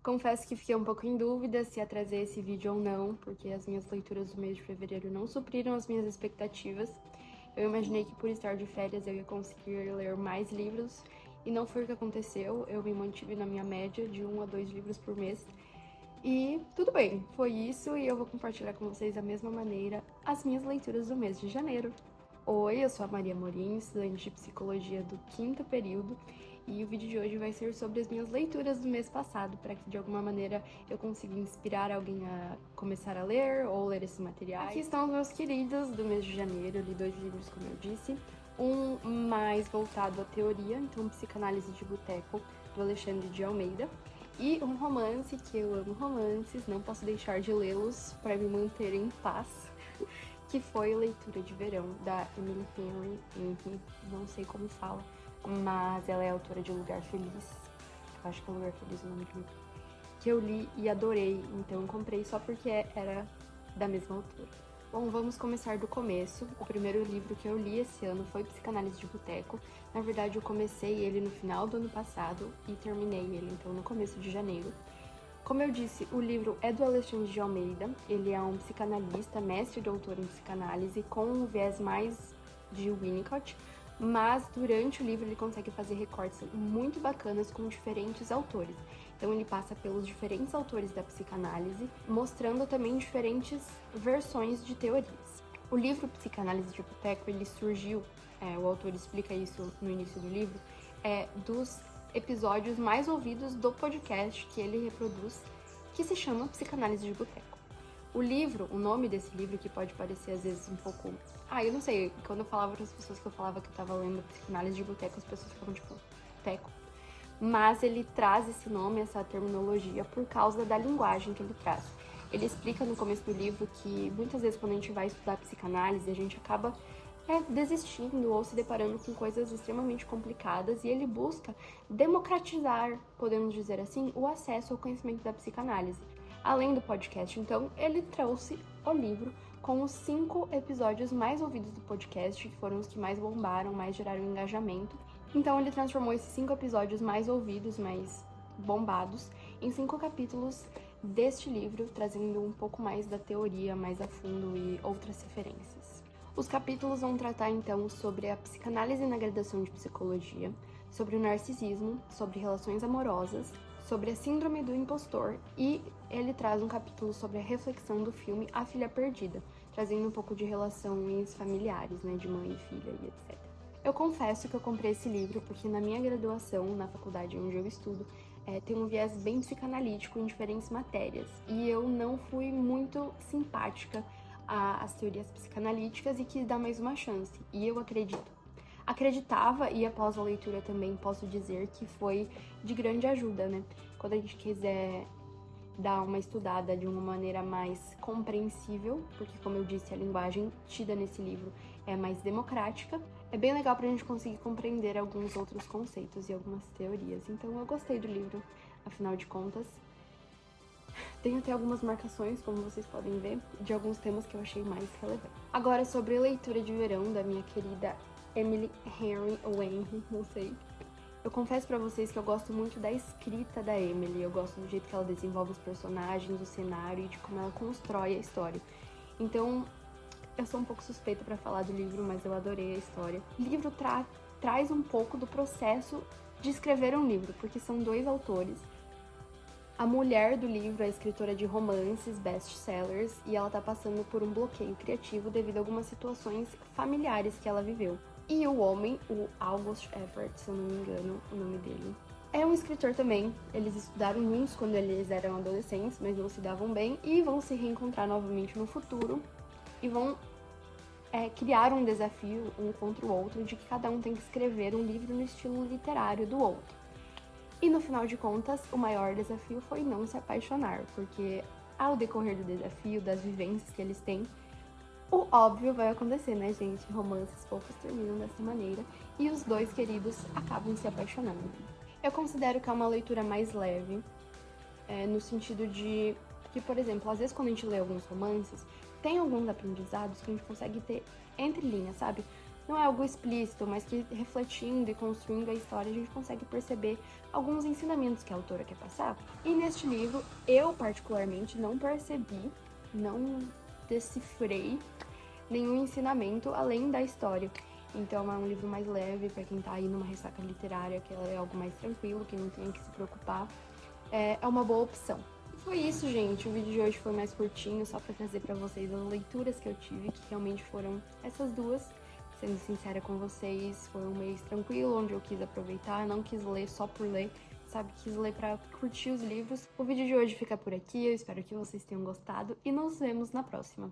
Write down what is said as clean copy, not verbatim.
Confesso que fiquei um pouco em dúvida se ia trazer esse vídeo ou não, porque as minhas leituras do mês de fevereiro não supriram as minhas expectativas. Eu imaginei que por estar de férias eu ia conseguir ler mais livros, e não foi o que aconteceu. Eu me mantive na minha média de 1 a 2 livros por mês. E tudo bem, foi isso, e eu vou compartilhar com vocês da mesma maneira as minhas leituras do mês de janeiro. Oi, eu sou a Maria Morim, estudante de psicologia do 5º período, e o vídeo de hoje vai ser sobre as minhas leituras do mês passado, para que de alguma maneira eu consiga inspirar alguém a começar a ler ou ler esse material. Aqui estão os meus queridos do mês de janeiro. Eu li 2 livros, como eu disse, um mais voltado à teoria, então Psicanálise de Boteco, do Alexandre de Almeida, e um romance, que eu amo romances, não posso deixar de lê-los para me manter em paz, que foi Leitura de Verão, da Emily Henry, não sei como fala, mas ela é autora de Lugar Feliz, eu acho que é Lugar Feliz o nome do livro, que eu li e adorei, então eu comprei só porque era da mesma autora. Bom, vamos começar do começo. O primeiro livro que eu li esse ano foi Psicanálise de Boteco. Na verdade, eu comecei ele no final do ano passado e terminei ele, então, no começo de janeiro. Como eu disse, o livro é do Alexandre de Almeida. Ele é um psicanalista, mestre e doutor em psicanálise, com um viés mais de Winnicott, mas durante o livro ele consegue fazer recortes muito bacanas com diferentes autores. Então ele passa pelos diferentes autores da psicanálise, mostrando também diferentes versões de teorias. O livro Psicanálise de Boteco, ele surgiu, o autor explica isso no início do livro, dos episódios mais ouvidos do podcast que ele reproduz, que se chama Psicanálise de Boteco. O livro, o nome desse livro, que pode parecer às vezes um pouco... eu não sei, quando eu falava para as pessoas que eu falava que eu tava lendo Psicanálise de Boteco, as pessoas ficavam tipo, boteco. Mas ele traz esse nome, essa terminologia, por causa da linguagem que ele traz. Ele explica no começo do livro que muitas vezes quando a gente vai estudar psicanálise, a gente acaba desistindo ou se deparando com coisas extremamente complicadas, e ele busca democratizar, podemos dizer assim, o acesso ao conhecimento da psicanálise. Além do podcast, então, ele trouxe o livro com os 5 episódios mais ouvidos do podcast, que foram os que mais bombaram, mais geraram engajamento. Então ele transformou esses 5 episódios mais ouvidos, mais bombados, em 5 capítulos deste livro, trazendo um pouco mais da teoria mais a fundo e outras referências. Os capítulos vão tratar então sobre a psicanálise na graduação de psicologia, sobre o narcisismo, sobre relações amorosas, sobre a síndrome do impostor, e ele traz um capítulo sobre a reflexão do filme A Filha Perdida, trazendo um pouco de relações familiares, de mãe e filha e etc. Eu confesso que eu comprei esse livro porque na minha graduação, na faculdade onde eu estudo, tem um viés bem psicanalítico em diferentes matérias, e eu não fui muito simpática às teorias psicanalíticas e quis dar mais uma chance, e eu acreditava, e após a leitura também posso dizer que foi de grande ajuda, Quando a gente quiser dar uma estudada de uma maneira mais compreensível, porque, como eu disse, a linguagem tida nesse livro é mais democrática, é bem legal pra gente conseguir compreender alguns outros conceitos e algumas teorias. Então eu gostei do livro, afinal de contas. Tenho até algumas marcações, como vocês podem ver, de alguns temas que eu achei mais relevantes. Agora, sobre Leitura de Verão, da minha querida Emily Henry, ou Henry, não sei. Eu confesso pra vocês que eu gosto muito da escrita da Emily, eu gosto do jeito que ela desenvolve os personagens, o cenário e de como ela constrói a história. Então, eu sou um pouco suspeita pra falar do livro, mas eu adorei a história. O livro traz um pouco do processo de escrever um livro, porque são 2 autores. A mulher do livro é escritora de romances, best-sellers, e ela tá passando por um bloqueio criativo devido a algumas situações familiares que ela viveu. E o homem, o August Everett, se eu não me engano o nome dele, é um escritor também. Eles estudaram juntos quando eles eram adolescentes, mas não se davam bem, e vão se reencontrar novamente no futuro, e vão criar um desafio um contra o outro, de que cada um tem que escrever um livro no estilo literário do outro. E no final de contas, o maior desafio foi não se apaixonar, porque ao decorrer do desafio, das vivências que eles têm, o óbvio vai acontecer, gente? Romances fofos terminam dessa maneira e os 2 queridos acabam se apaixonando. Eu considero que é uma leitura mais leve, no sentido de que, por exemplo, às vezes quando a gente lê alguns romances, tem alguns aprendizados que a gente consegue ter entre linhas, sabe? não é algo explícito, mas que refletindo e construindo a história a gente consegue perceber alguns ensinamentos que a autora quer passar. E neste livro, eu particularmente não percebi, não decifrei nenhum ensinamento além da história. Então é um livro mais leve para quem tá aí numa ressaca literária, que é algo mais tranquilo, que não tem que se preocupar. É uma boa opção. E foi isso, gente. O vídeo de hoje foi mais curtinho, só para trazer para vocês as leituras que eu tive, que realmente foram essas duas. Sendo sincera com vocês, foi um mês tranquilo, onde eu quis aproveitar, não quis ler só por ler, sabe? Quis ler para curtir os livros. O vídeo de hoje fica por aqui, eu espero que vocês tenham gostado e nos vemos na próxima.